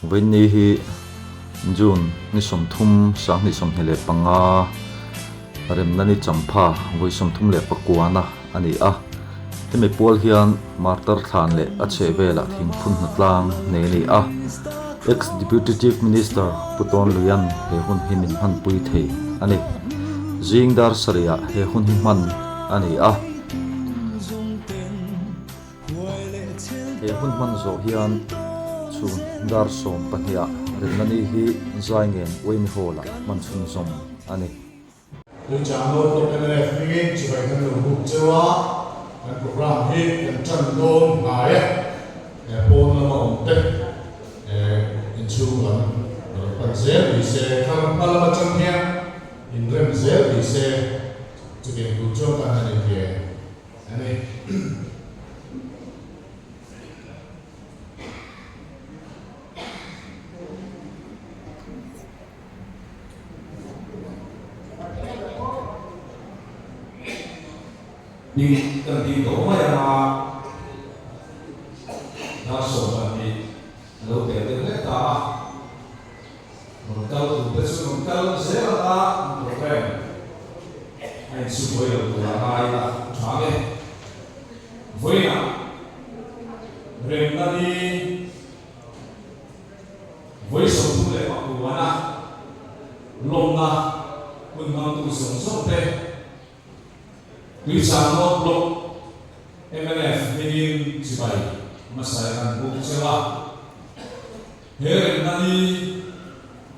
Vini hi June ni som thum sang ni som hele panga rem nani champha voi som thum le pakwana ani a hemi pol hian martar than le a che vela thing phun na tlang ne ni a ex deputy chief minister puton luyan he hun himin han pui thei ani jingdar saria he hun hi man ani a he hun man zo hian chu dar som pahia renani hi zaingen oimi hola manchun som ani lu chamo to MNF ngi chi bai kan lu buk chewa kan program hi kan chan don ngai e pon na ma onte in chu lan pan zel bi se kan pala ma chan hia in rem zel bi se chu ke bu cho kan ani ke ani đi từng đi đổ mà nó sổ mà đi lâu để được hết ta một câu từ bên xuống một câu sẽ là ta một cái anh xuống với đầu là hai là chán đấy với nào rèm ta đi với sổ thu lệ mặc dù là lồng na quân mang tu sống sót đây we shall not block MNF meaning Sibai Masayakan Buk Sewa here nani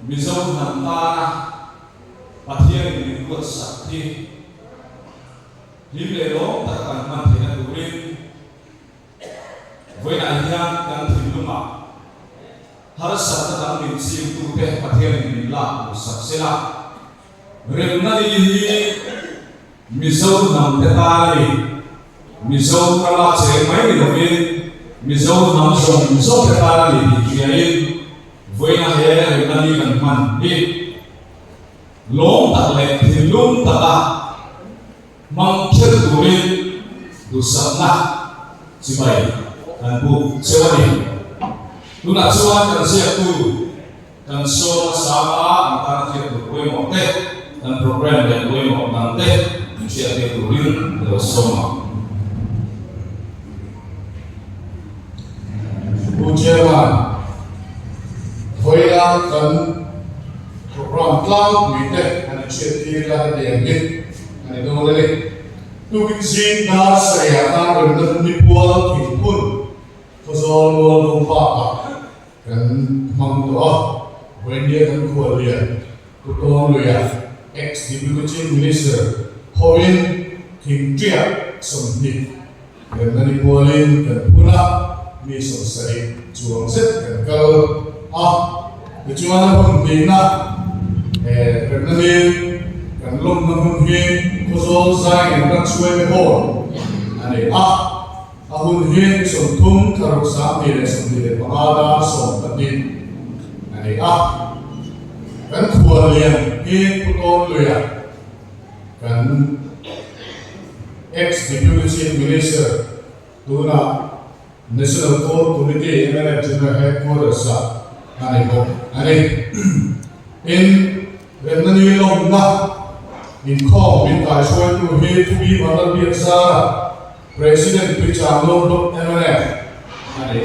Mizo Nantana Pathian in Good Sakti Him le long takkan manthina turin với đại hian kan thiluma har sat dang min sim tu pe Pathian in la saksela rem nani hi Mizo nam tetari Mizo kala che mai ni lovin Mizo nam som Mizo tetari di kiain voina he nani kan man ni long tak le thilum taka mang kher turin du samna sibai kan bu sewani tu na chuan kan sia tu kan so sama antara kher tu mo te kan program le mo nang te chia tiêu tụ liên rồi sông Ujian Voila kan program cloud mite kan chia tiêu la de ngit kan do le tu bin sin da saya ta ren ni pual ki pun ko zo lo lo pa kan mang do when dia kan ko lia ku to lo ya ex deputy minister Hoin King Tria Somni dan dari Polin dan pula mi sosai chuang set dan kalau kecuali pembina bernani dan lom namungin khusus saya yang tak suai behon ane ahun hin somtum karuk sami le somni le pangada som tadin ane kan kualian hin puton loya kan ex deputy chief minister tuna national core committee MNF general headquarters sa ani ko ani in remnani long na in khom in kai shoi tu he to be madal bi sa president pichang long MNF ani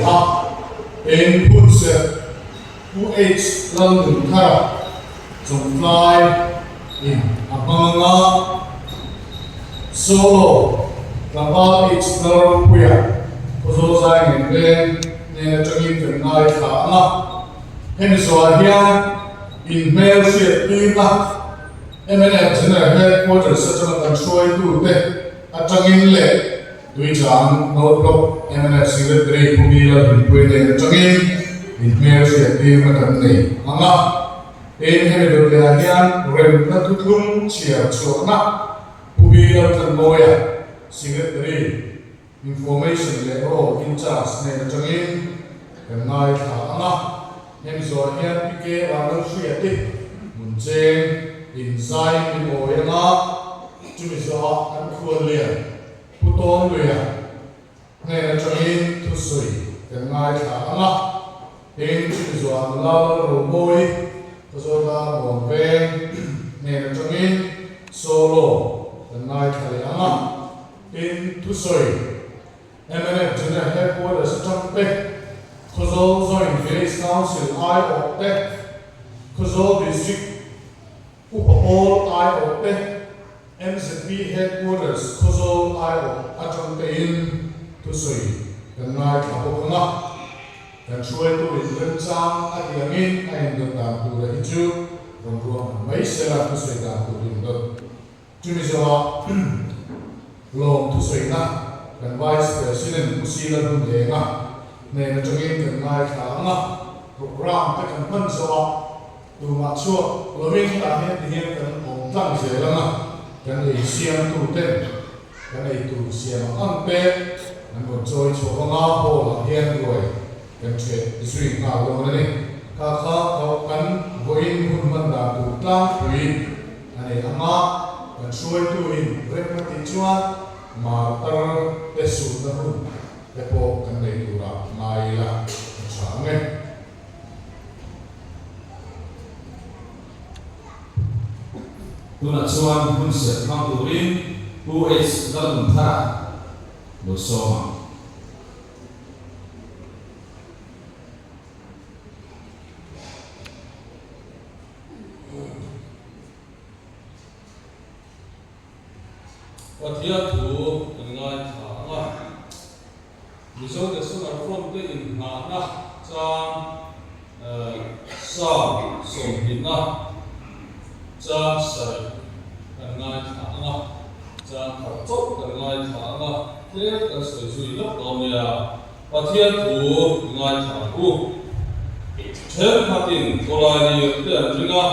in put se who h london kara zum fly in apanga solo kapal explorer puya koso sai ngene ne changin kan nai kha na hen so hian in mail ship ina MNF general headquarters sachana kan shoi tu te atangin le dui chang no block MNF secretary pumila in puine changin in mail ship ina kan nei anga in he do le hian rem na tu thum chia chona pumila kan moya secretary information le ro in charge ne changin kan nai kha anga hem so hian pike alo shia ti mun chen inside in oya chumi so kan khua le puton le ne changin tu sui kan nai kha anga in chumi chuan lao ro moi ko zo ta mo ven ne changin solo the night khali anga in tu soi MNF General Headquarters Champe Khozol Joint Village Council I Opte Khozol District Upapol I Opte MZP Headquarters Khozol I Opte in tu soi the night khapokanga dan chuai tu in chang atiangin ain do ta tu ra hichu rom rom mai sera tu soi ta tu rin do chumi zawa lom tu soi na dan vice president usila dun lenga ne na changin kan ngai tha nga program ta kan man zawa tu ma chu lomin ta he ti kan ong tang se la nga kan ei siam tu ten kan ei tu siam ang pe an bon choi chu nga ho la hian roi kan che isui nga lo ne ka kha ka kan goin hun man da tu tlang pui ane anga kan chuai tu in rek ma ti chuan mà ta để sụt ra luôn để bộ cái này tụ ra mai là sáng nghe tu na chuan hun se thang tu rin US dal tha lo so ma Watia tu dengan thanga miso de so na from te in na cha sa so hin na cha sai dengan thanga cha thau chok dengan thanga te ka soi sui lok lo ya watia tu dengan thangu chen patin kolai te ringa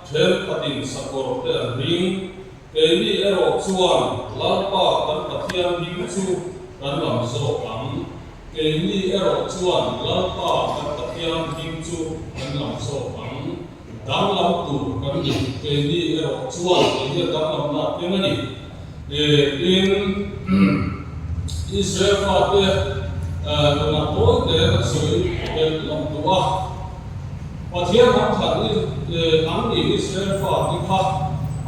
chen patin sakor te ring Kali ero chuan lalpa kan pathian ding chu kan lam zo ang kali ero chuan lalpa kan pathian ding chu kan lam zo ang dang lam tu kan ni kali ero chuan ye dang lam na temani in Israel fa te na po te na soi ke lam tu wa pathian ham than ni ang ni Israel fa ti kha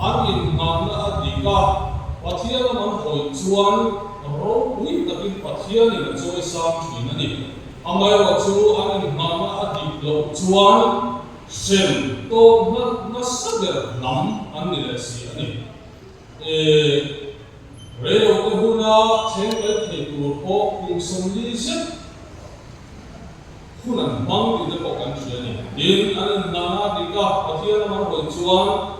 an in nam na adika pathian man hoi chuan ro ui takin pathian in choi sam thin ani amai wa chu an in nam na adik lo chuan sem to na sager nam an ni le si ani re lo te huna chen ke the tur ko kum som li se hunan mang ni de ko kan chi ani din an in nam na adika pathian man hoi chuan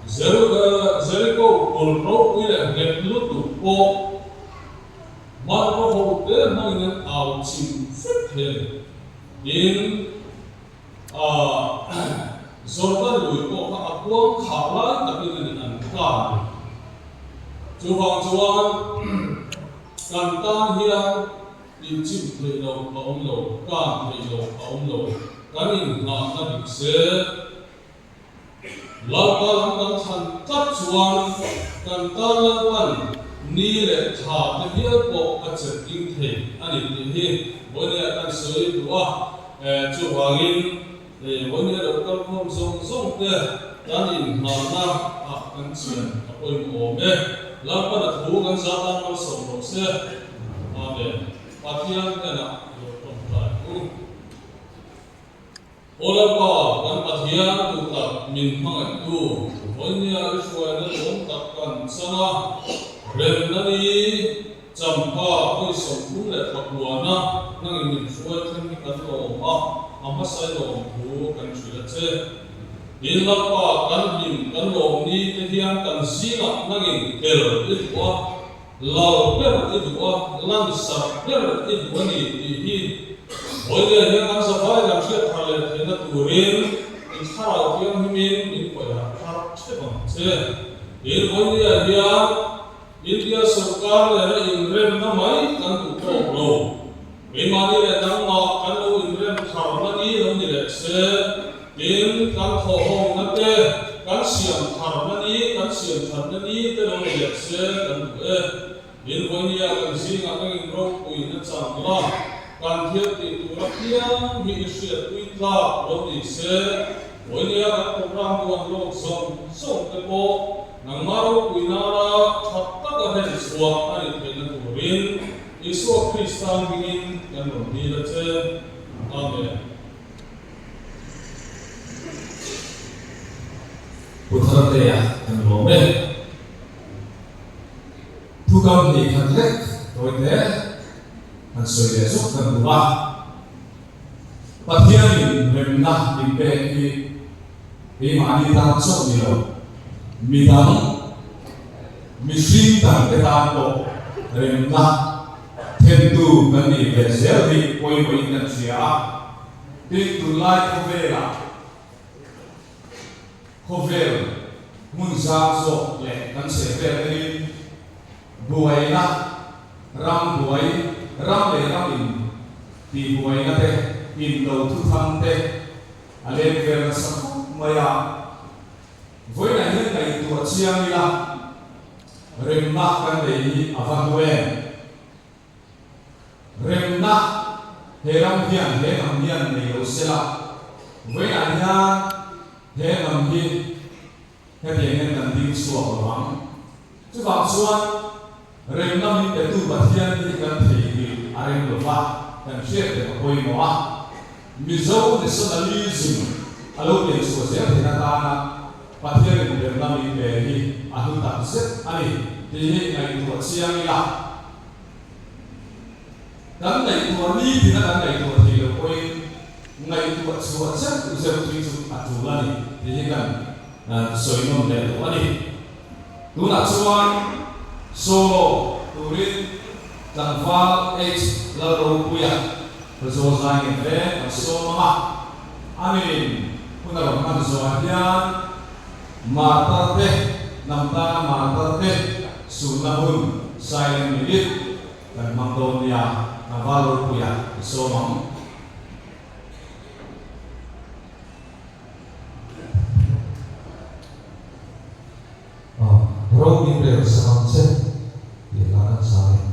Jericho polro uile getlu tu po marro ho te mangin au chim fethe in zorda lui ko ka akwang khala takin an ka chuwang chuan kan tan hian in chim the lo aum lo ka the lo aum lo kan in na na dik se lalpa lam kan chan tap chuan kan ta lalpan ni le tha te hial po a chet ding the ani ti hi bonia kan soi duwa chu wangin bonia lo kan khom zong zong te kan in ma na a kan chen a poi mo me lalpa na thu kan sa ta no som ro se amen pathian kana lo tom ta Ola pa kan pathian tu tak min mangat tu bonia iswa na long tak kan sana rem na ni champa koi som kum le pakwana nang min suai kan ni kan lo ma amma sai lo tu kan chula che in la pa kan lim kan lo ni te hian kan sina nang in kel itwa lao per itwa lang sa per itwa ni hi Bolia yang kan sampai dalam siap hal yang turin, insya yang himin ini pada harap cepat. In bolia dia India सरकार ने इंग्लैंड में माई kan tutup lo. Memang dia datang mak kan lo England karena ni lo ni lekse. In kan kohong nanti kan siam karena ni te lo ni lekse kan In bolia kan sih ngapain England kui nanti sama. kan thiam ti tu la thiam hi sia tui tla lo ni se onia ka program tu an lo som te po nang maro kuinara thatta ka hen suak ani thena turin Isu Kristan bingin kan lo ni la che amen Putra ya kan lo me thu kam ni kan lek toi te kan soi le sok kan ba pathian rem na dim pe ki e mani ta sok ni lo mi dam mi sin ta te ta lo rem na thêm tu kan ni ve zel ni koi koi kan sia ti tu lai Khovel mun sa so le kan se ve ni buai na ram le ram in ti buai na te in lo thu tham te ale ve na sa maya voi na hin kai tu chiang ni la rem na kan de hi avan we rem na he ram hian nei lo se la voi na nya he nam hi he bien nan ding suak wang chu wang suan rem nam hi te tu pathian ni kan thei hi arem lo wa kan share te koi mo a mizo nationalism alo pe so se te na ta na pathian ni rem nam hi te hi a hu ta se ani ti hi ai tu chiang ya dan nei tu ni ti na dan nei tu thi lo koi ngai tu chuan chen tu se tu chu atu la ni ti kan soi nom le lo ani tu na chuan solo turin tanfa h la ro puya zo zai nge ve so ma amin kuna ro kan zo hian ma ta te nam ta ma ta te su na hun silent minute kan mang don ya na va ro puya so ma Rau ni pre sam se di laran sai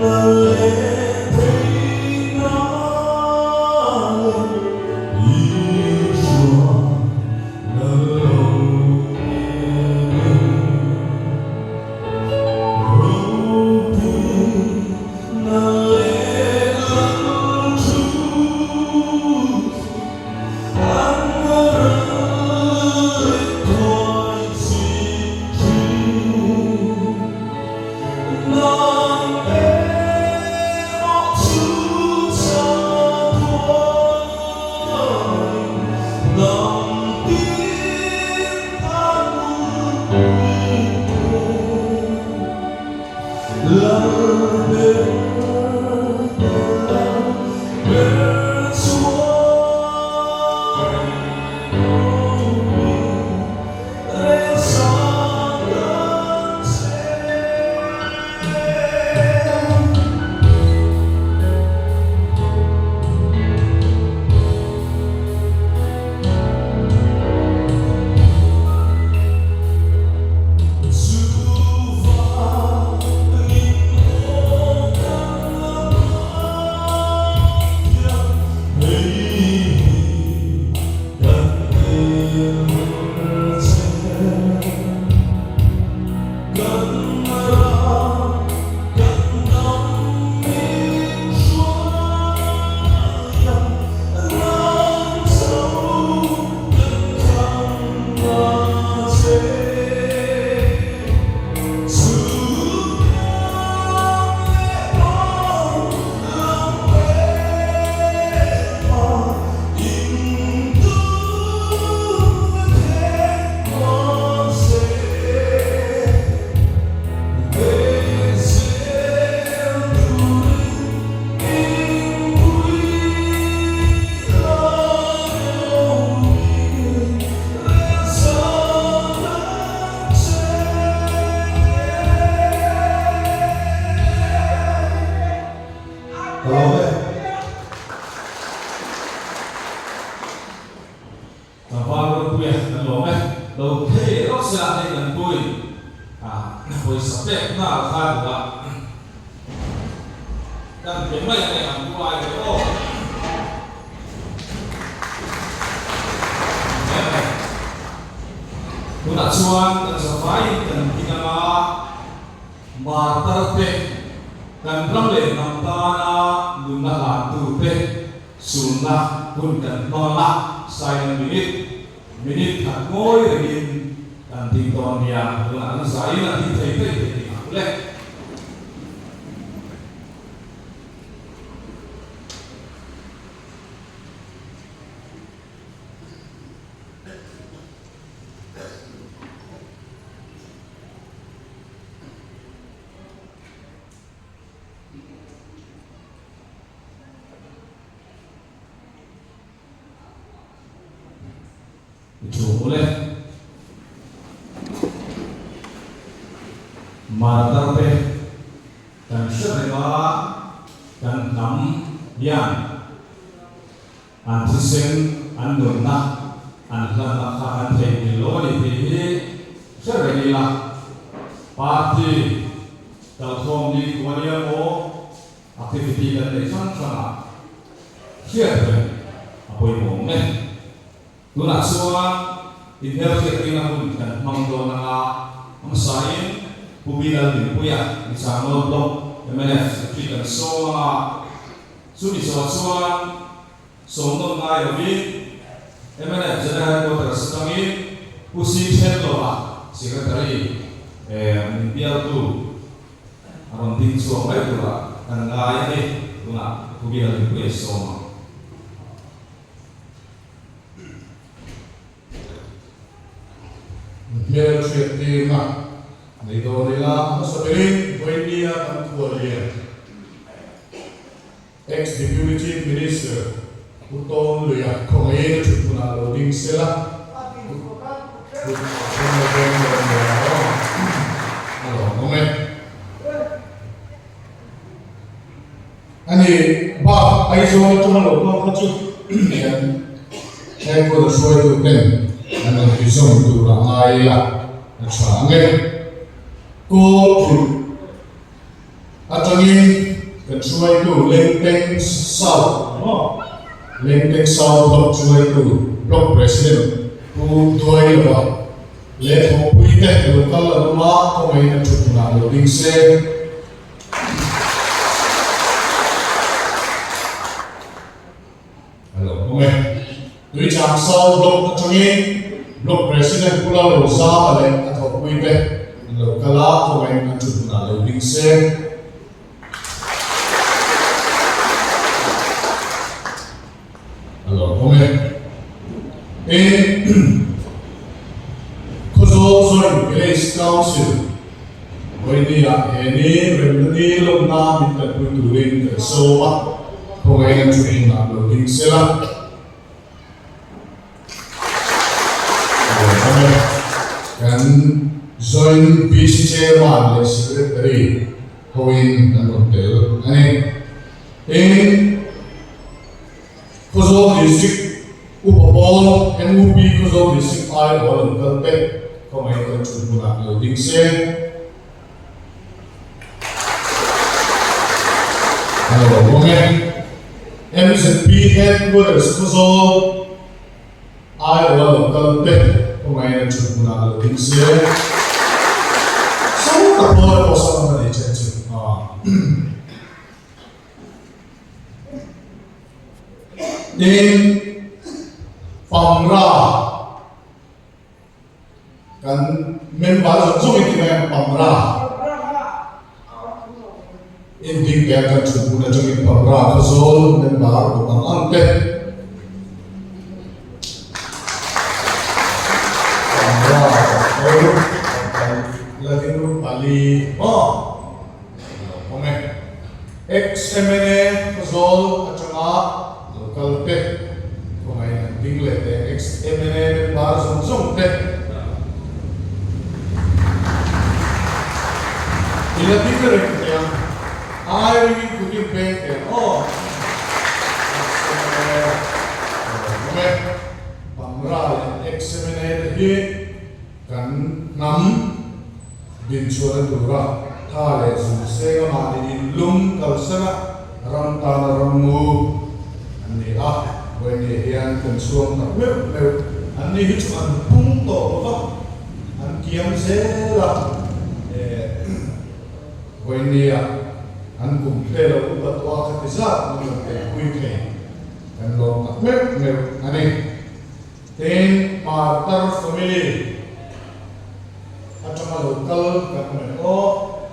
Love vào quê gần lỗ này đầu thế đó sẽ là gần quê quê sắp đẹp nào khai được ạ gần cái mấy này làm quay cái ô Kuna cuan dan safai dan tinama matarte dan ramle namtana guna hatu pe sunnah pun dan nolak saya minit hak ngoi rin dan tington dia guna saya nanti thei boleh itu boleh matarte dan serba dan nam yang antisen andonna anlana khan thei loni ti serba la party telkom ni kuania mo activity dan lesan sana siapa apa yang mau Guna semua inherent kita pun dan mangdo nanga masain pubila di puya di sana blok MNF kita semua suri semua sondo ngai obi MNF jadi kota setangi usi cendela sekretari India tu orang ting semua baik tu lah dan ngai ni guna pubila di puya semua Biar siapa nak, itu adalah sebenarnya India dan Kuala ex-deputy chief minister Utong Luya Kongai Chutuna Loading Sela. Halo, Kongai. Ani, bah, aiso cuma logo kacau. Saya kau dah suai tu kan. Ano isang tu ramai lah, sangat kotor. Atangin kecuali tu lenteng south, lenteng south kecuali tu blok presiden tu dua lepas. Leh hobi teh lokal rumah kau main cuci nak loading set. Halo, kau main. Dua jam south blok atangin. Blok presiden pula losa balik atau kuibe lo kala komen ancut na lo bingse halo komen kuzo zon village council ini ya ini remedi lo na minta kuturin soa komen ancut na lo bingse lah kan join vice chairman le secretary hoin dan hotel ini Kuzo district upabol MUP Kuzo district ai bol kalte komai kan chuna loading se halo komen MZP headquarters Kuzo ai bol kalte Kumain cuma loading se, semua kapal kosong ada cecil. Dan pamra kan member zoom itu memang pamra. Inti dia kan cuma jadi pamra kosong member bukan angket. ex-MNA Kazol at saka local pe. Kung ay nagdinglet ex-MNA para sumsum pe. Ilating rin kaya ay kuting pe ex-MNA pamra examiner hi kan nam din chuan dura tha le zu senga ma ni lum kalsana ram ta na ramu ani a when ye hian kan suam na me ani hi chu an pung to ba an kiam se la when ye an kum te lo ba to a ka za no te kui ke kan lo na me ani ten Martar family atama local government ko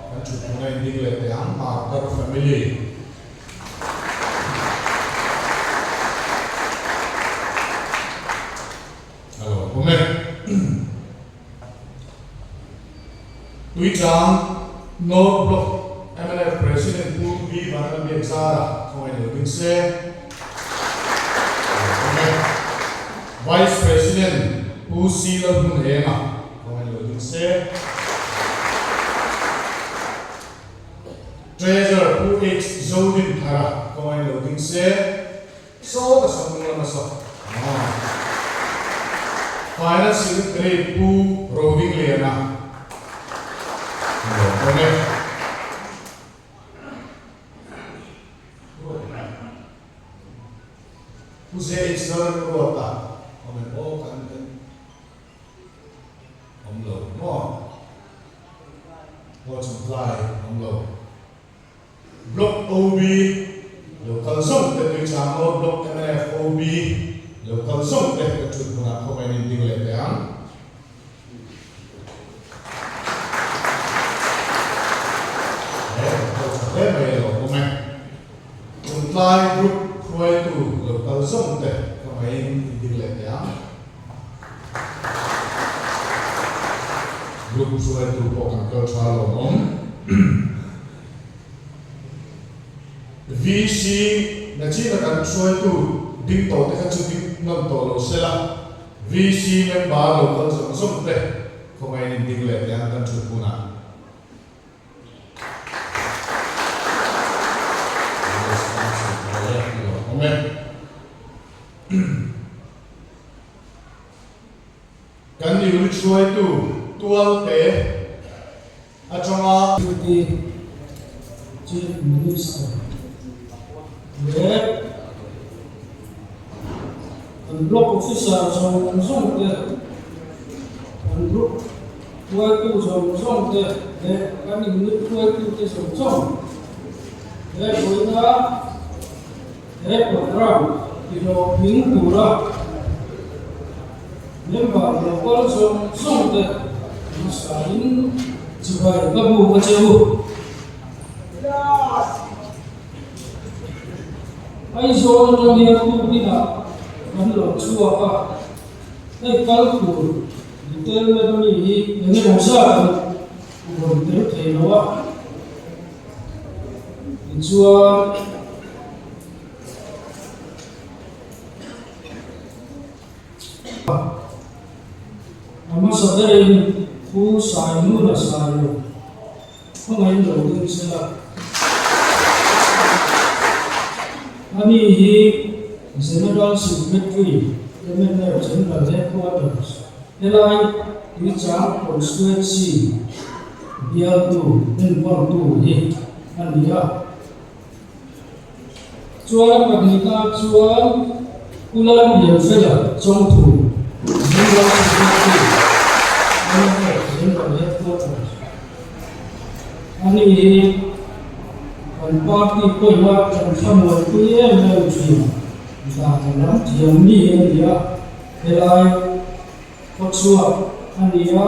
kan chu na inding le te ang Martar family hello kome tui chang no block MNF president pu bi ban bi exara ko ai lo ding se Vice President who Sila Bunhema, Treasurer who H. Zodin Thara, so the Samunamasa. Finance Secretary who Roving Lena. Who's H. Zodin Rota? Block OB, local zone that we chamo block MNF OB, local zone that we should put up for any deal like that. Comply group way to local zone that for any deal like that. Group way to pokan cultural on. VC na chi na kan choi tu ding to te ka chu ding nam to lo sela VC member lo kan som te ko mai ni ding le ya kan chu puna amen kan ni lu choi tu tual te achanga Deputy Chief Minister. An block officer trong te an block tuai tu trong te le kan ni tuai tu te trong le boina le program ilo ping pura member local trong te masain jibai babu bachebu ai zo no ni ku bina man lo chua pa ai kal ku ditel me do ni ni mo sa ku te te no wa chua ama sa dare ku sai mu na sa yo ko ngai lo ding sa Ami hi General Secretary, Governor General Headquarters, Elai Richard Constituency, Biatu, Enportu, hi, Ania. Chuan Pagnika, Chuan Ulan Yelfela, Chongtu, General Secretary, Governor General Headquarters. Ani hi An party ko wa kan famoi ku ye me chi da lam tiam ni ya elai ko chua ania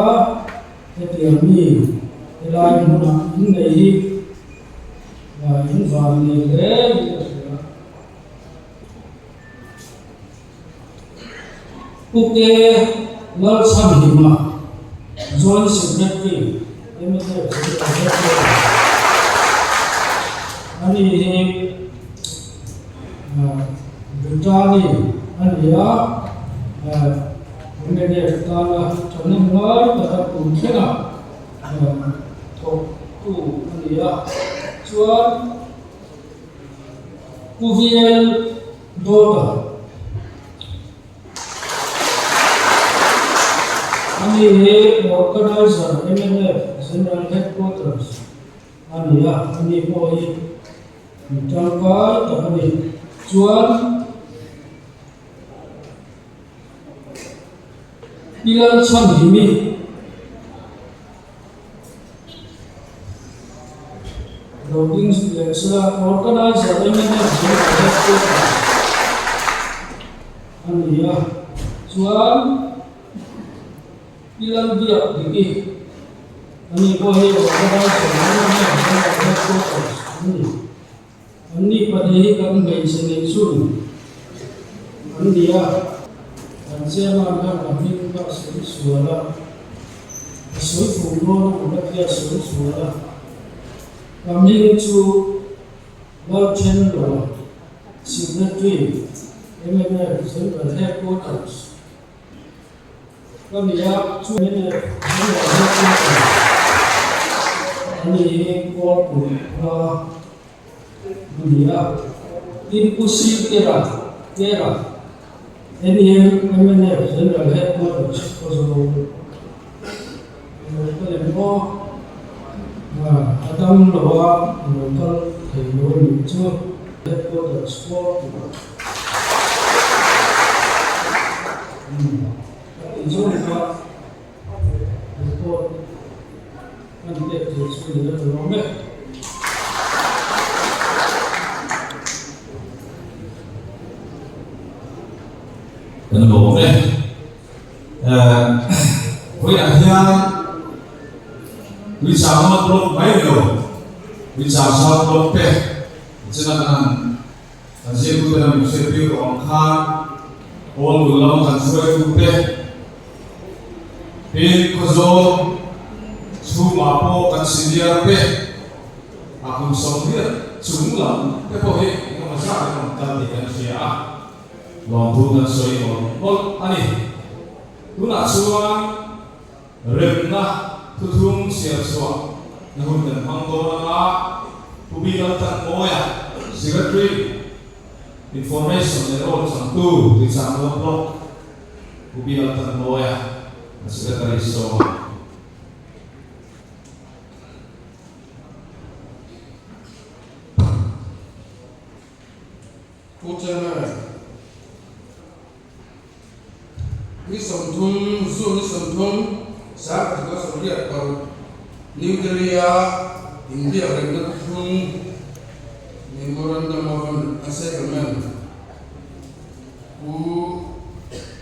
e tiam ni elai muna in nei wa in van ni le uke lal sam hi ma joint secretary emete ani hi Britani ania ngene tala chanin ngai ta ku khena to tu ania chuan kuviel dota Ani he organizer MNF General Headquarters. Ani ya, ani mo he mitangkai ta ani chuan ilan chan himi loading selection organizer MNF General Headquarters. Ani ya, chuan ilan dia digi ani ko he organizer MNF General Headquarters. Ani padhi kan gai sene sun ani ya an sema na kami ka suara funo na kia suara kami chu World Channel Secretary MNF General Headquarters kami ya chu MNF General Headquarters ani ko dia impossible kera ini MNF General Headquarters koso mo Adam lawa local technology to Headquarters for itu apa report nanti sudah terlambat. Nên bộ đấy với ảnh hiên vì sao nó lột mấy điều vì sao lột pe cho nên là riêng tôi là một sự tiêu của khan ôn người lao thành suy tu pe pin có do su mà po cần xin dia pe aku sống biết chúng là cái bộ hệ nhưng mà sao lại còn cần thì cần gì à lòng thu ngân soi lòng bol ani tu nak suang rem na tu thung siap suang na hun dan hang do na tu bi lam tan moya secretary information and all sang tu di sang lo blog tu bi lam tan moya secretary so ni som thum zu ni som thum sa ka ko som ria ko New Delhi India reng thum memorandum of agreement u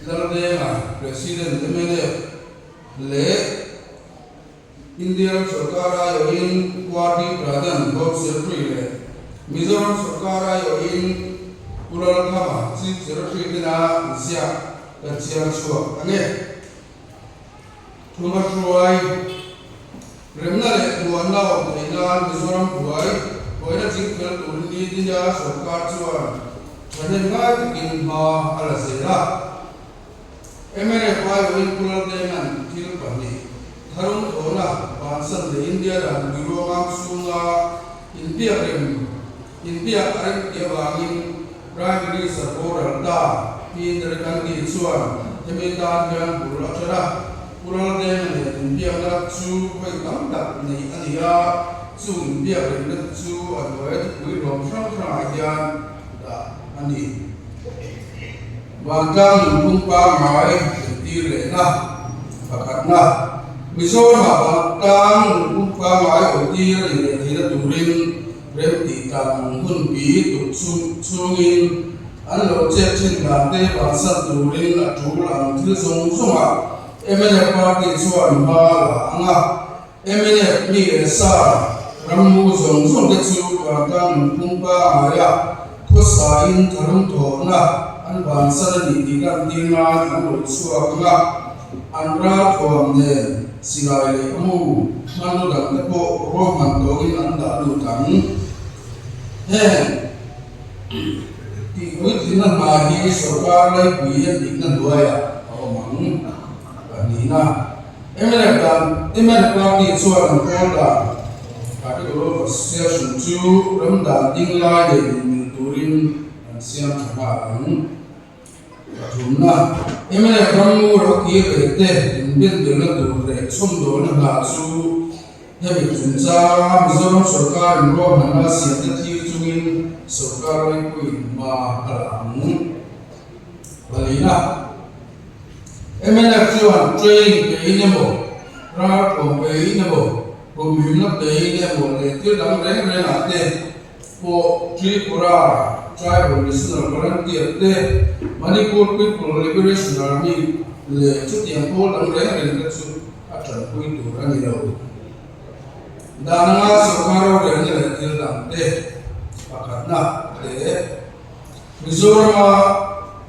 lardena president MNF le India sarkara yoin party pradhan bob secretary le Mizoram sarkara yoin Pural Khama chief secretary dina sia Kacang suap, angin. Cuma suai. Remna le tuan lau, Thailand, Mizoram suai. Kau nak cingkal turun di dia sarkar suai. Kadang ngai bikin ha ala sera. MNF win pulau dengan kil pani. Tharung thona bansan de India dan biro ngam sunga India areng dia bangin Prime Minister Boral da. Indra Gandhi suan, jamitan yang pulau cerah, pulau dengan India nak cu, kau tampak ni India cu India dengan cu, aduh, kau lomsang aja, dah, ani. Bangkang lumpang mai, setir lena, pakatna. Misalnya bangkang lumpang mai, setir lena, tidak turin, berhenti tang hun bi, tuk sungin. Anh lo chết trên ngàn tê bản sắc tù linh là chú làm thứ sống à MNF party chuan ba là anh MNF mi sa ramu sống cái chú bản căn cung ba maya có sa in tharum thọ na anh bản sắc đi đi căn tin na anh lo chuan anh ra thọ nè sinai le amu anh lo đặt cái bộ ro man to in anh đã lu thắng Ikut dengan bagi sarkar lai kuiya dengan dua ya, orang Nina. MNF party suara Polda, kata kalau saya sunju ramdan tinggal di turin siang cabaran. Karena emene ramu ro ki rete bin de na do re som do na la su hemi tunza Mizoram sarkar ro hana siat thi chungin sarkar lai kuin ma aram balina emene chuan train pe inemo ra ko pe inemo ko mi na pe inemo le ti dang re re na te ko Tripura Tribal National Volunteer te Manipur People Liberation Army le chút tiền cô đăng đấy là cái sự phát triển quy tụ ra nhiều đầu đàn nga sarkar rồi này là cái làm thế và cả na để Mizoram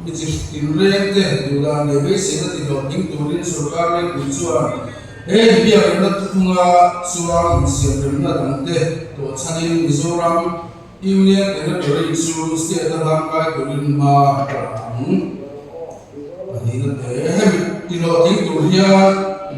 bị chỉ tin lên thế dù là để biết sẽ là điều những tụ liên sarkar lên quy chuan bây giờ nó tung ra suang siam là đăng thế tổ chanin Mizoram Union Territory Issue State Adam Kai Turin Ma Adina Te Tino Ting Turia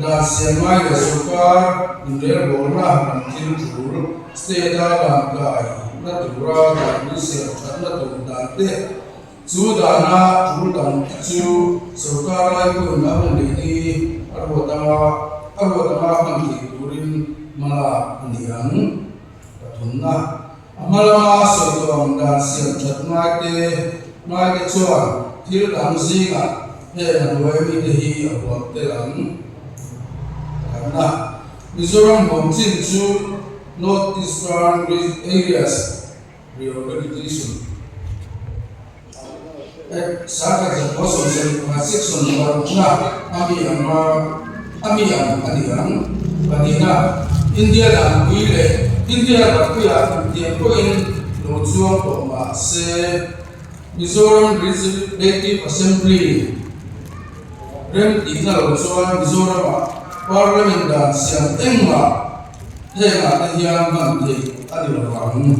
Da Siamai Da Sarkar Indra Borna Tin Tur State Adam Kai Na Tura Da Lucia Chatna Turdante Chu Dana Chu Dan Chu Sarkar Lai Kun Amani Arwatama Manti Turin Mala Niang Katunna Amalama sotong dan siam chat mai te chuan thil dang zinga he na wai mi te hi awak te lang kana Mizoram Bomchin chu North Eastern Areas Reorganization saka ja boson sen section baruna ami adiang kanina India dan kuile India da kuya tiang ko in lo chuang to ma se Mizoram Legislative Assembly rem ti na lo chuang Mizoram Parliament da siam engma he na ta hiam man te ani lo wang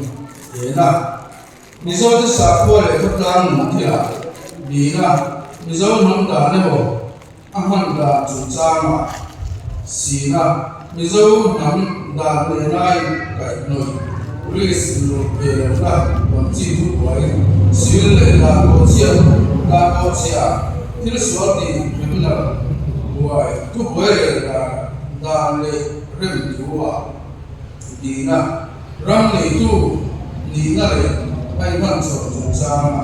e na Mizoram sa ko le ko tang mo thia bi na Mizoram da ne bo ahan da chu chama si na Mizoram nam da ne nai kai noi police lo pe la kon chi tu boy sil le la ko chia til so ti mena boy tu boy la da le rem tu wa di na ram ne tu ni na le ai man so tu sa ma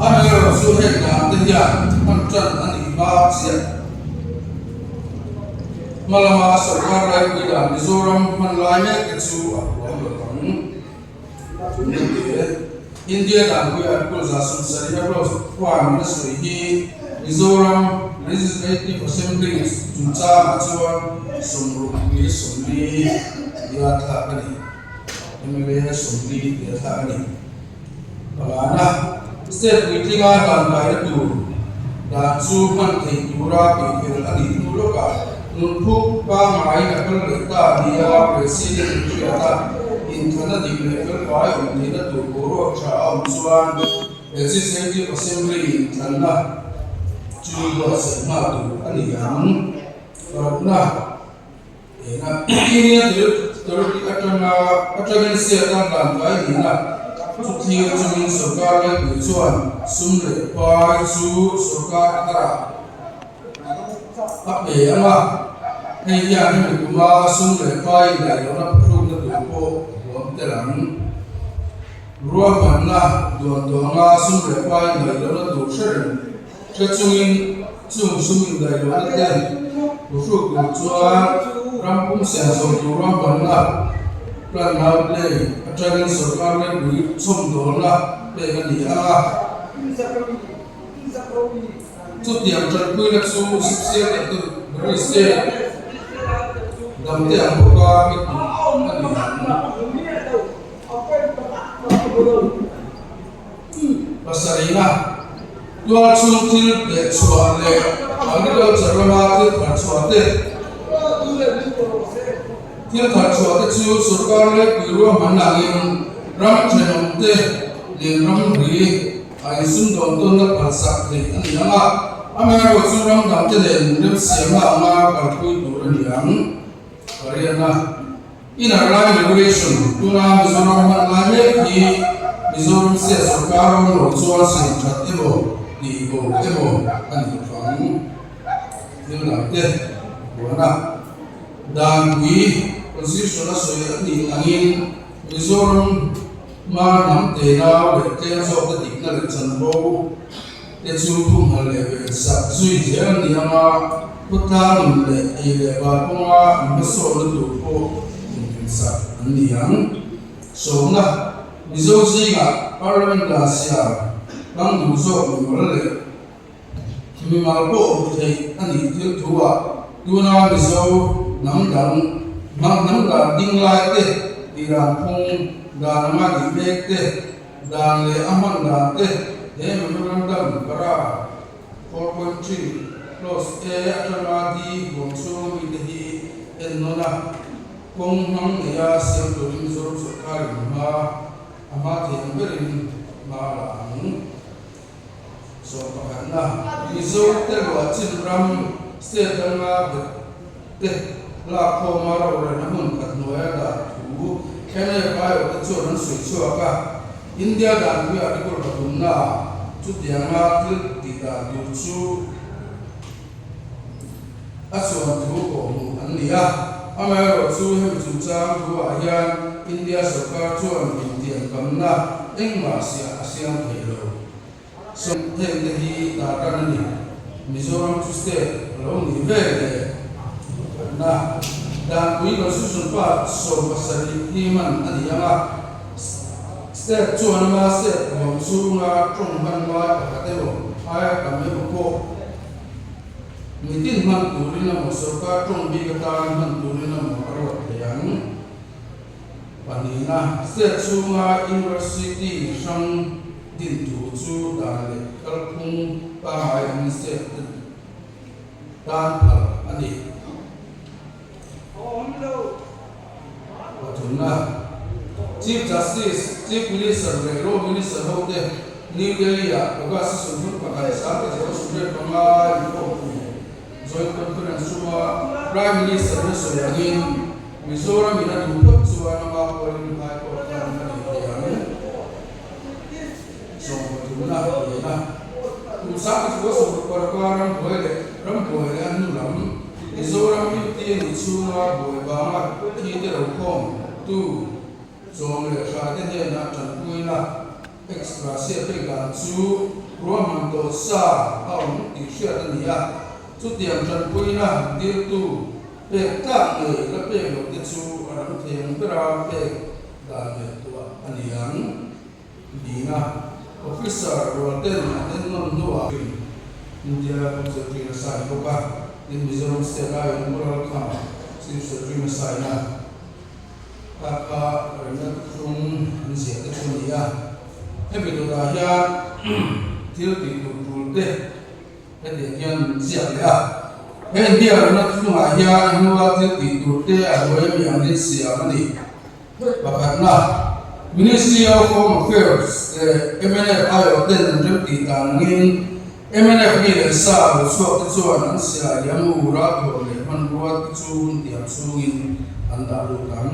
ana so he na te ya man chan ani ba sia Malama sarkar lai kuida Mizoram man lai me chu India dan kuida kul za sun sari ha kwa ministry hi Mizoram Legislative Assembly tuncha ma chuan somru ni somli ya tha ani MLA somli ya tha ani balana state meeting a dan kai tu da chu man thei tura ke ani tu lo ka Nunpuk pa mai na kal ta dia president ta in thana di level wai on ni na tu goro cha am suan legislative assembly thana chu lo se ma tu ani yang na ena ini tu tu atana se ta dan kai ni na chu thi chu min sarkar le chuan sum le pa chu sarkar tara apa ama hay ya ni kuma sum le pai la yo na pru na tu ko bom te lang ruwa man na do nga sum le pai na yo na tu shen che chungin sum da yo na te ru ru ku chuan ram kum se so tu ruwa man na plan na le atran sarkar le ni chom do na pe ga ni a chút điểm trật quy lực số một siêu điện tử Bristol đầm tiền của qua bị Pasarina tua chung til để xóa lệ ở cái đâu trở ra til phản xóa tê til phản xóa tê chiu sarkar lệ quy ruộng man nangin ram chenom tê liền ram ri ai sum don don na phasa tê ani nga amara wo chu ram dam te den rem siam na ma ka pui tu ani ang Ariana in a line regulation tuna Mizoram man la me ki Mizoram se sarkar lo chuan sin thatebo đi bộ cái bộ anh đi phẳng như là thế của nó đàn quý position là soi anh đi angin Mizoram mà nắm tiền nào để kéo cho cái điểm là chân bộ để chú cũng là về sạch duy trì anh đi mà bất thang để bà cũng mà số lượng đủ bộ sạch anh đi ăn số na Mizoram là parliament là sao bang đủ số mình có lẽ mình mà bộ thì anh đi thiếu thua tu na Mizoram nắm đàn đinh lại thế đi làm phong đàn mà đi bê thế đàn lệ amang đàn thế để mình làm đàn para 4.3 plus a atama di bong so mi hi en nona kong nang ya sem to lim so sarkar ma ama the amberin ma ang so pa na mizo te lo chin ram state danga te la ko ma ro na mun kat no ya da tu kene ba yo te cho nan sui cho ka india dan wi article ba tunna chu dianga til ti da du chu aswan tu ko mu an lia ama ro chu hem chu chang tu a hian india sarkar chu an indian kamna engma sia asian thelo so the hi ta ta ni Mizoram chu state lo ni ve le na dan kui lo su sun pa so pasari ni man ani yanga state chu an ma state lo su nga trong han ma ka te lo ai ka me ko mitin man turin na mo sarkar trong bi ka ta man turin na mo aro yang panina state chu nga university sang din tu chu da le kal khung pa ai an state dan ani Watuna Chief Justice, Chief Minister, Law Minister, how the New Delhi, August Supreme Court, Supreme Court, Joint Conference, Prime Minister, again, Mizoram, in a group, Suanama, High Court, so Watuna, who sat was of Paraparan, Rampoy, and Nulam. Mizoram Indian Chuma Boybama Peter Home two Zong Le Shadin Nat Puina extra Sepegan two Roman Dosa Home Tisha to the Puina deal two Pektan the peg of the two Tempera Peg Anian Dina Officer Rotten and non Noah India of the Pina Saiboka in Mizoram State I am moral come since the dream sign Papa Renatrum and Siataria. Every day till people dead at the young Zia. And here are not from my yard and no till people there and where we are this money. But now, Ministry of Home Affairs, the MNF of 10 and 20 and MNF ni sa so chuan an sia yamu ra ko le man ruat chu tiam sungin an da lu tang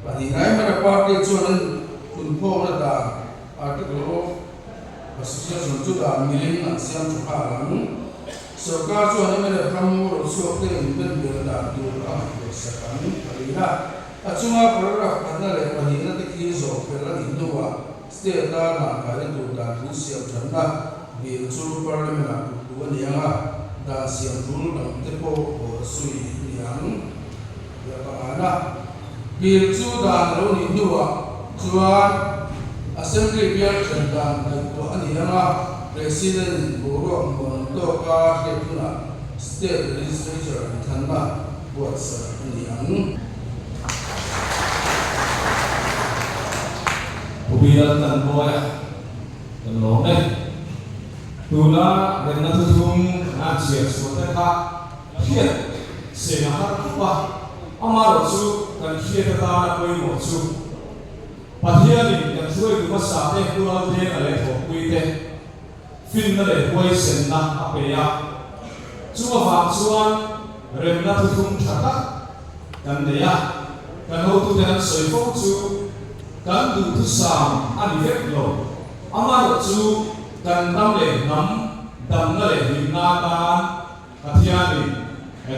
pani nai mana party chuan kun pho na da article of association chu da milin an siam chu ha lang sarkar chuan MNF ram ro so te in ben be da du ra ko sa kan pani ha achunga paragraph ana le pani na te ki zo pe la in duwa state da na ka du da du siam chan na Bill Chu Parliament Duan Yanga da siam rule dam tepo o sui yang ya pangana Bill Chu da lo ni duwa chuan assembly biar chandang na to ani yanga president boro mon to ka ketuna state legislature thanna buat sa ani yang Ubiran tan boy tan lo Tuna dengan tutung ngaji suatu hiat senahar apa amar su dan hiat kata koi mosu patiani yang suai cuma sate pulau dia oleh kokui teh fin oleh koi senah apa ya cuma faksuan remna tutung cakap dan dia dan waktu dengan soifong su dan tu sam anifek lo amar su dan tam le nam tam na le hi na ta kathiani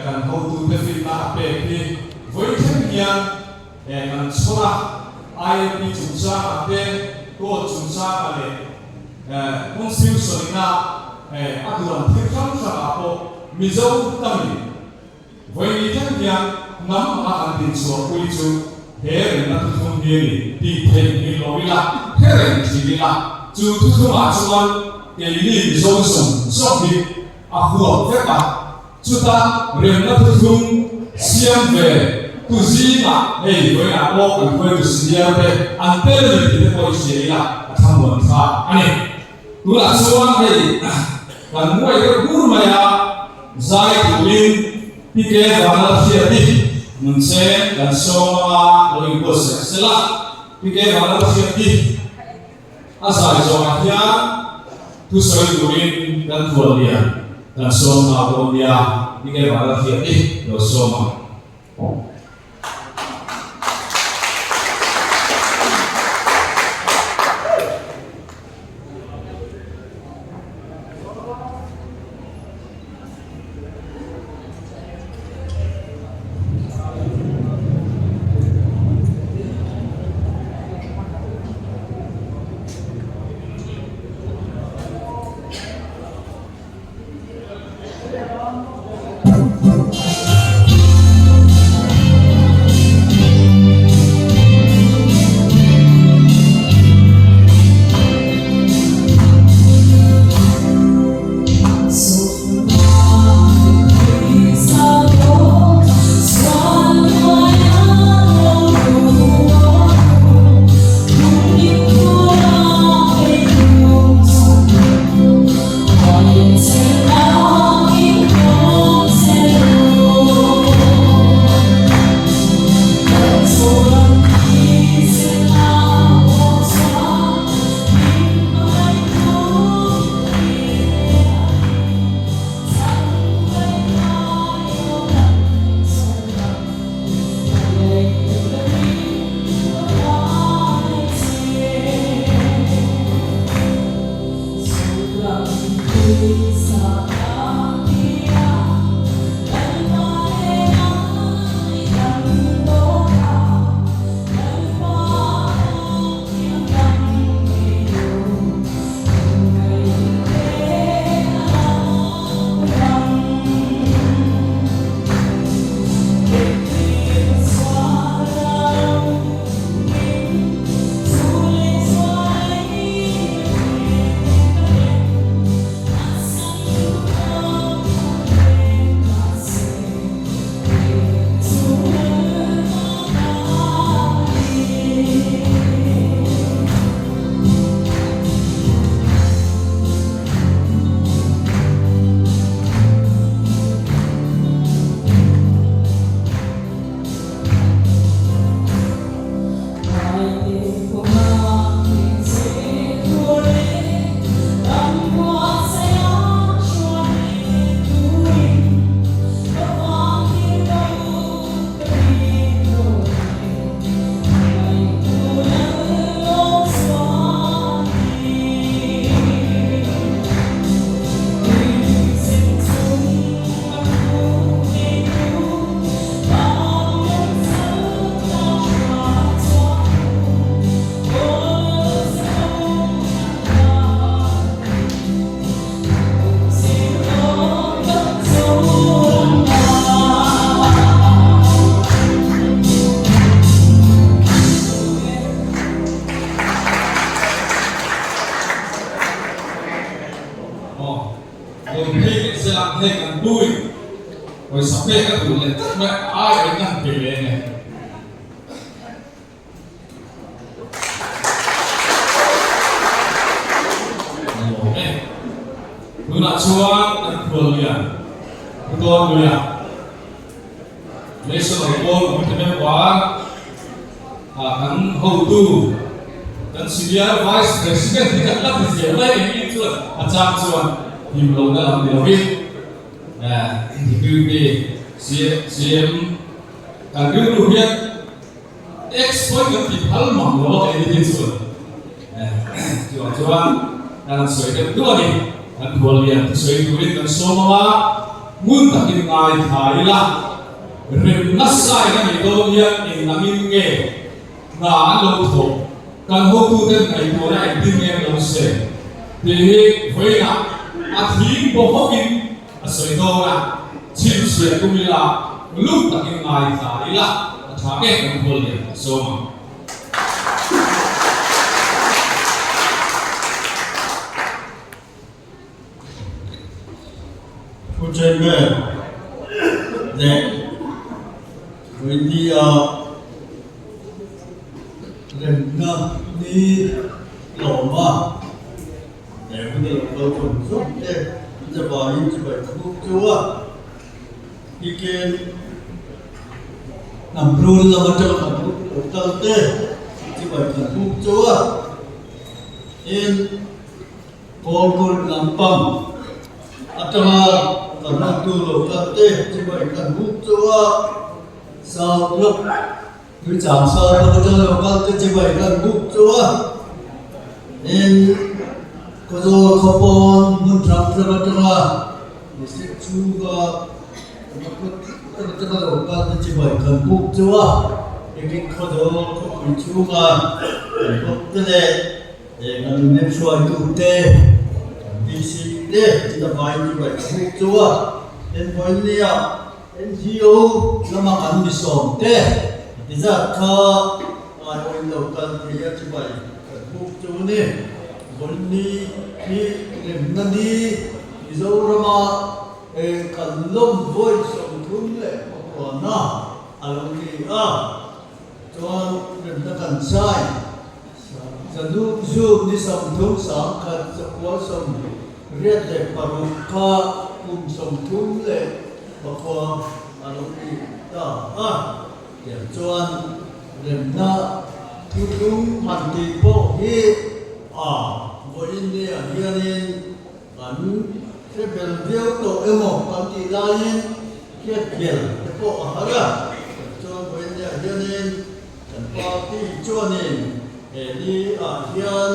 kan ho tu pe fi na pe ki voi them hian kan chora IMP chung cha te to chung cha le kong siu soina aduan thekam sa po mizo tami voi them hian nam a kan tin so pui chu he na tu thum hi ti them hi lo ila he ren chi ila chu tu thu ma chuan ke ni mizo som so hi a huo ve ka chu ta ren na tu thum siam ve tu zima hey với là cô cần với tu sia về anh tên là gì thì tôi sẽ là tham vấn pha anh tu là số anh hey cần mua cái cú mà ya zai tu lin pike và nó chia đi mình sẽ cần số mà rồi có sẽ là pike và nó chia đi à zai số mà kia tu soi tu lin cần thua dia cần số mà có dia pike và nó chia đi rồi số mà rồi sắp xếp các tụi này mẹ ai đánh thằng kể lên này tôi đã xóa đặt phường liền tôi liền lấy số này tôi cũng thấy em quá hắn hậu tu dan senior vice president thì các lớp thì dễ lấy những chuyện trang chuẩn tìm lồng dalam điều viết thì cứ đi xem càng cứ lưu viết export cái thì hal mỏng nó cái gì chuyện chuẩn đang sửa được đua đi kan khol lian ti soi tuin kan so ma mun takin ngai thai la rem na sai na ni do ya in namin nge na an lo tho kan ho tu ten kai to na en tin nge lo se ti voi na a thi bo ho in a soi do na chin se tu mi la lu takin ngai thai la tha ke kan khol lian so ma trên về để với đi lần năm đi lỗ mà để có thể đầu chuẩn giúp để giờ bảo như chỉ phải thuốc chúa đi kia nằm luôn là một trong những thuốc đầu tiên chỉ phải thuốc chúa in con làm bằng atama karena dulu kate coba ikan butua sauluk bicara soal betul kate coba ikan butua in kozo kopon muntram terbaca mesti juga terbaca kate coba ikan butua ini kozo kopon juga kote dengan nemsuai kute isi để là vài như vậy không chúa đến với lia đến hiếu là mà ăn bị sổm thế thì ra thơ ai ôi đầu cần thì ra như vậy không chúa nè vốn đi đi điểm năng đi thì dấu ra mà cần lông vui sổng thun lệ của nó lòng đi cho điểm ta cần sai giờ lúc zoom đi sổng thun sáng cần sẽ quá sổng riết để paruka sông thun lệ và qua lúc đi để cho điểm na thu đúng hoàn thị bộ hi với India hiện ấn cái biển viêu tổ em một hoàn thị lai cái biển cái bộ hả cho với India hiện cần qua đi cho nên để đi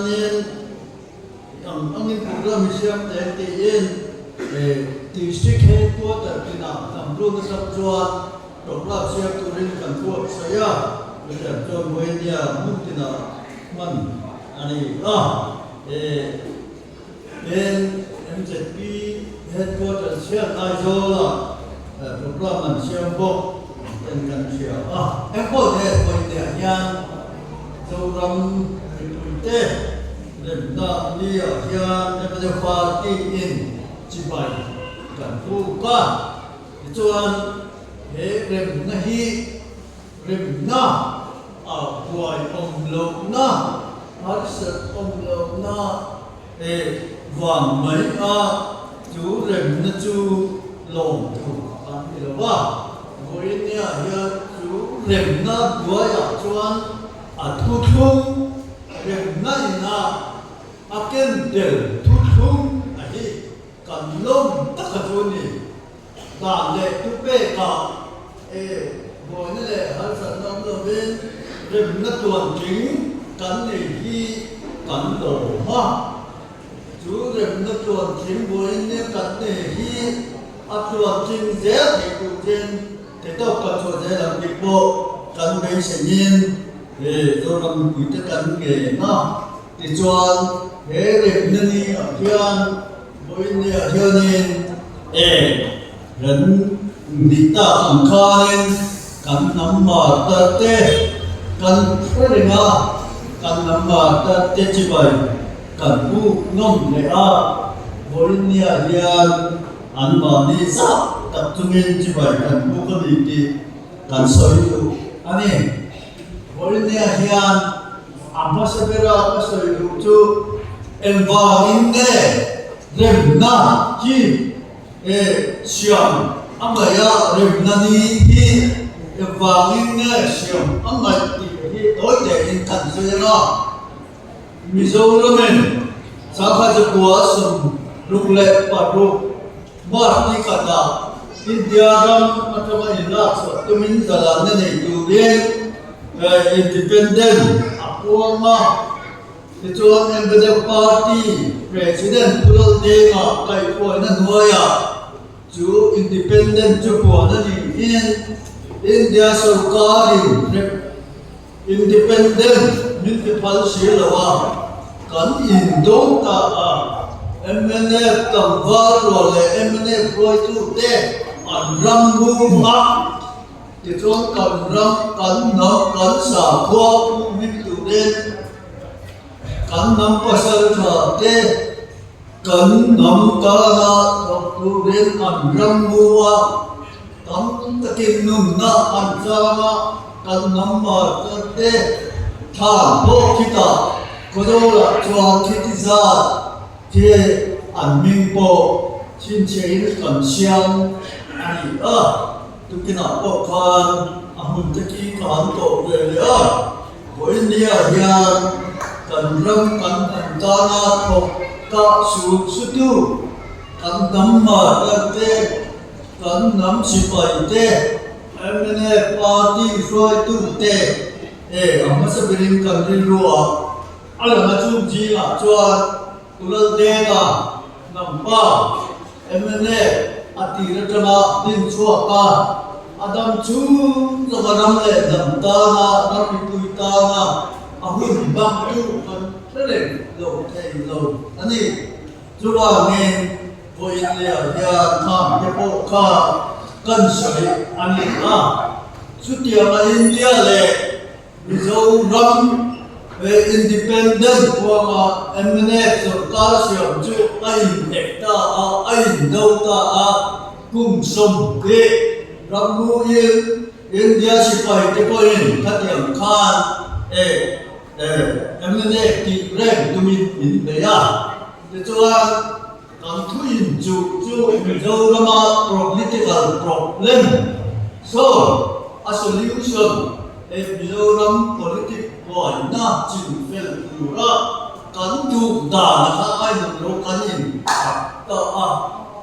hiện ang program siya TTN district headquarter tinamlo na sa Juan program siya turin kan po saya John Wendia Mutina man ani MZP headquarter siya Aizola program man siya po kan siya po Wendia yan program itu lần đó đi ở kia để bây giờ pha tin in chỉ bài cần thu qua cho anh để rem na hi rem na ở ngoài ông lộc na hát sật ông lộc na để vàng mấy chú rem na chú lồng thủ anh hiểu ba với nhà here chú rem na đuôi cho anh thu thu rem na akan del tutung ahi kan lom takatuni dan le tupe ka boine le har san nam lo ben rem na tuan king kan ne hi kan lo ha chú rem na tuan king boine kan ne hi atuan king je te ku jen te to ka cho je lam dik bo kan be se yin do ram ku te kan ge na ti chuan he rem na ni a hian boin ni a hianin ren ni ta ang khain kan number ta te kan phrenga kan number ta te chi bai kan bu ngom le boin ni a hian an ma ni sa tak tungin chi bai kan bu ko ni ti kan soi tu ani boin ni a hian ambassador pasoi tu environment rem na ki siam amaya rem na ni hi environment siam amai ti hi doi de in kan so na Mizoram sakha je kwa som rukle paru marti kada India ram atama ilak so tumin dalan ne tu independent apuama thì cho em bây giờ party president pulau de ngọc cái của nó nuôi chú independent chú của nó thì in India सरकार independent municipal silawa kan indong ta MNA kamvar role MNA boy tu te anram bu ma ti chon kan ram kan na kan sa khwa pu mi tu den kan nam pasal tha te kan nam ka na tu den anram bu wa tam takin num na an sa na kan nam ma te tha bo kita kodola chwa kitiza thế anh minh bộ xin chế cần xiang anh tôi cái nào bộ con mình tất kỳ con tổ về với India hiện cần râm cần ta na thuộc cả số tu cần nắm mà tê cần nắm chỉ phải tê em nên party rồi tu tê ông sẽ bên cần đi lúa anh là chung gì là cho Tulad dega nampa MNA atira drama din suaka adam chu zamaram le damtana napipuitana ahun bangtu kan tele lo thei lo ani chuwa ngen poinlia ya tham ya po kha kan sai ani sutia ma India le Mizoram về independent của mà MNF सरकार से हम जो आई एकता आई नौता cùng sống के रंगू ये India सिपाही के कोई खत्म खान MNF की रैंक तुम्हें इन बेया तो जो काम थुइन जो लमा political problem so a solution Mizoram politics gọi na chỉnh về lúa cắn chụp đà là các ai được đâu cắn nhìn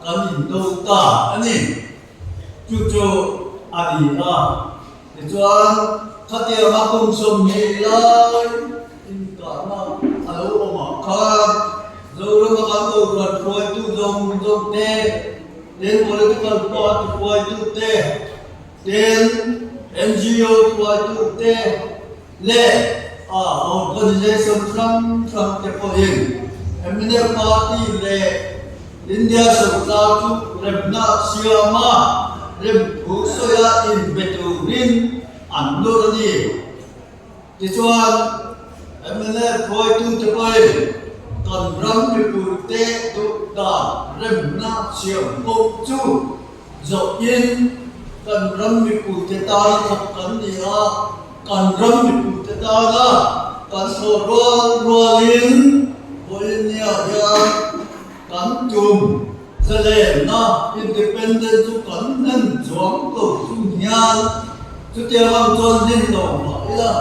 cắn nhìn đâu ta anh em chú anh để cho các tiệm mà cùng sống như lai in cả mà alo mà các rồi mà các tôi cần phơi tu dòng tê đến political party phơi tu tê đến NGO phơi tu tê le organization from the point MNA party le India सरकार को रेबना सियामा रेब भूसोया in beturin andorani tichuan MNA point to the point kan ram ripurte to da rebna siam ko chu zo in kan ram ripurte ta thap kan dia kan ram ripurte ta da kan so rolin boinia ya kan chum zale na independent chu kan nan chuang ko chu hian chu te wang chon din no ma ila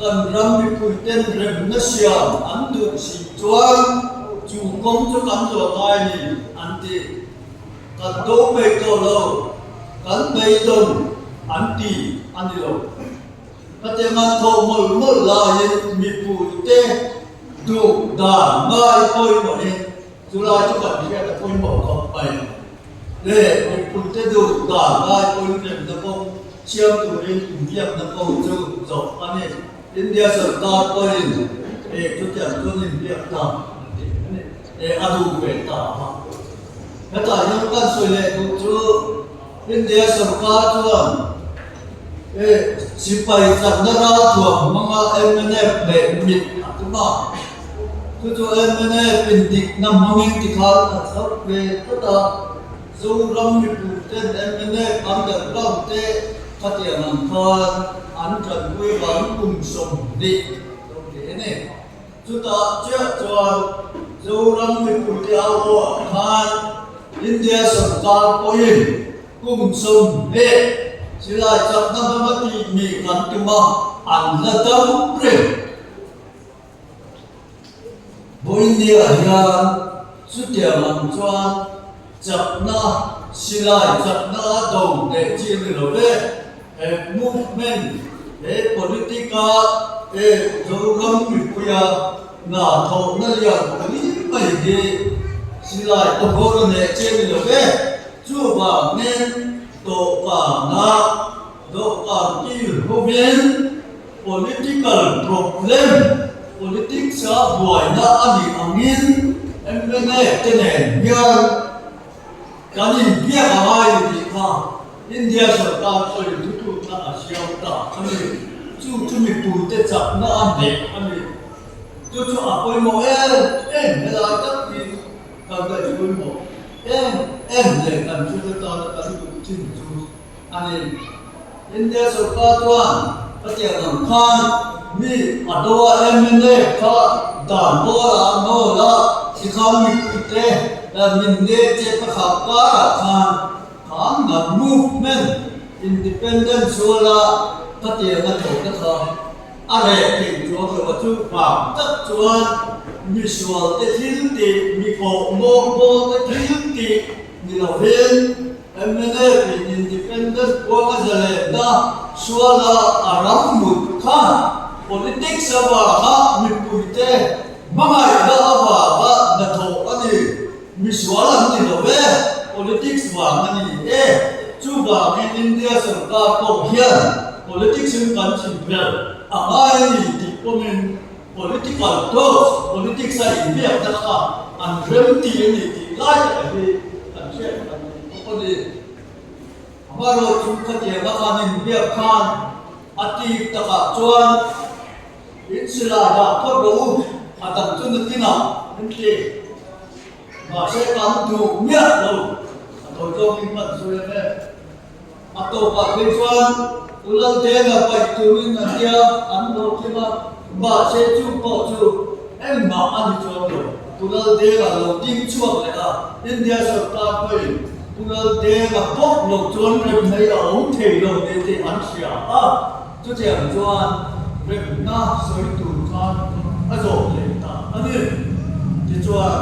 kan ram ripurte rebna siam an du si chuang chu kong chu kan zo kai ni an ti kan do pe ko lo kan bei don an ti an di lo Kata man thâu mul la yin mi pu te du da ngai poi mo ni July chu kan dia ta poi mo ko pai le mi pu te du da ngai poi ni da ko chiam tu rin tu viam da ko chu zo ani India sarkar poi chu tiam chu ni viam ta adu pe ta kata yang kan soi le chu India sarkar chuan sipai saknara tuang mga MNF le mit atuma tu MNF pindik na manging tikal na sabbe tata so ram mi puten MNF underground te katiang ang kan an kan kui ban kum som di to ne chuta che chuan so ram mi pute awo kan India sarkar poin kum som de sila chak na mati mi kan tuma an la tam pre boin dia hian su tia man chuan chak na sila chak na do de chi lo le movement politica zo ram mi puya ngà thầu nó liền cái mấy cái xin lại tôi có này trên được cái chú bà nên tổ cả na tổ cả kêu hôm nay political problem politics sa buhay na ani angin em này tên này nhớ cái gì biết ai thì ha India sở ta tôi được ta Asia ta anh chú mình tụi tết chặt nó ăn đẹp anh chú tôi một em là các gì cần đợi tôi một em để cần chú ta là cần chú anh India sở ta tuan cái gì làm khan mi ở đâu em này có đàn bò là nó là chỉ không mi tụi là mình để chế tác cả khan khan là movement independent sola cái gì là chỗ cái khan anh ấy thì chỗ cái vật chủ phạm tất chuan visual cái thiên thì mi cổ mô cái thiên thì mi là viên em này thì independent qua cái gì đó sola around một khan politics apa ha mi puite mama ida apa na tho ani mi swala ni lo ve politics wa ani chu ba ni India sarkar ko hian politics kan chimvel angai ni ti pomen political talks politics a India ta ka an rem ti ni ti lai ati an che ko ni amaro chu ka ti ba kan India khan ati ta ka chuan insila da ko ro atam chun tina nti ma se kam tu mya lo to to min man so le ato pa ke chuan ulal te na pai tu min atia an lo ke ba se chu po chu em ma an chu lo ulal te la lo tim chuak le da India sarkar koi ulal te la pok lo chon rem nei a ong thei lo ne te an sia a chu chang chuan rem na soi tu khan a zo le ta ani ti chuan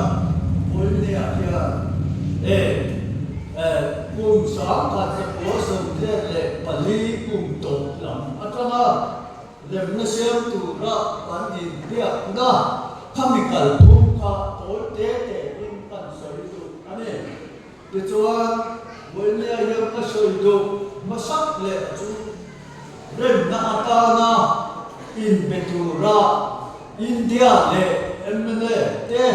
oi ne a kia kum sa ka se ko so de le pali kum to lam atanga rem na siam tu ra kan in dia na chemical tum ka oi te in kan soi tu ani ti chuan oi ne a yang ka soi tu masak le chu rem na atana in betura India le emne te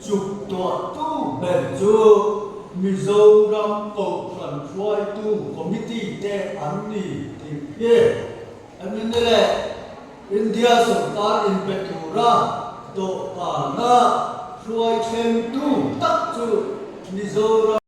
chuk to tu ben chu Mizoram ko kan suai tu committee te anni ti ye emne le India sarkar in betura to pa na suai chen tu tak chu Mizoram